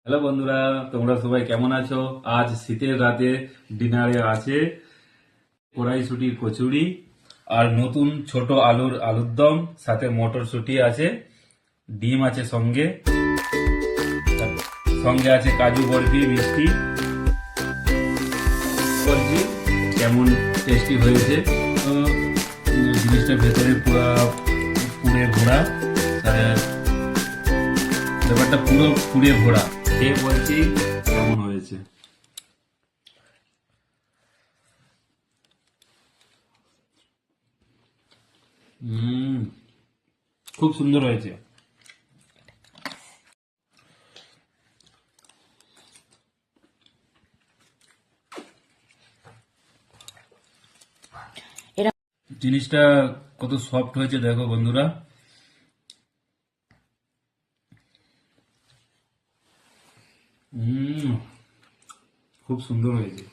Hello বন্ধুরা, তোমরা সবাই কেমন আছো? আজ শীতের রাতে ডিনারে আছে কড়াইশুটির কচুরি আর নতুন ছোট আলুর দম, সাথে মটরশুটি আছে, ডিম আছে সঙ্গে, সঙ্গে আছে কাজু বরফি মিষ্টি। বলছি কেমন টেস্টি হয়েছে। তো জিনিসটা ভেতরে পুরো পুড়ে ভরা, ব্যাপারটা পুরো পুড়ে ভরা। খেয়ে বলছি কেমন হয়েছে। হুম, খুব সুন্দর হয়েছে। জিনিসটা কত সফট হয়েছে দেখো বন্ধুরা। হুম, খুব সুন্দর হয়েছে।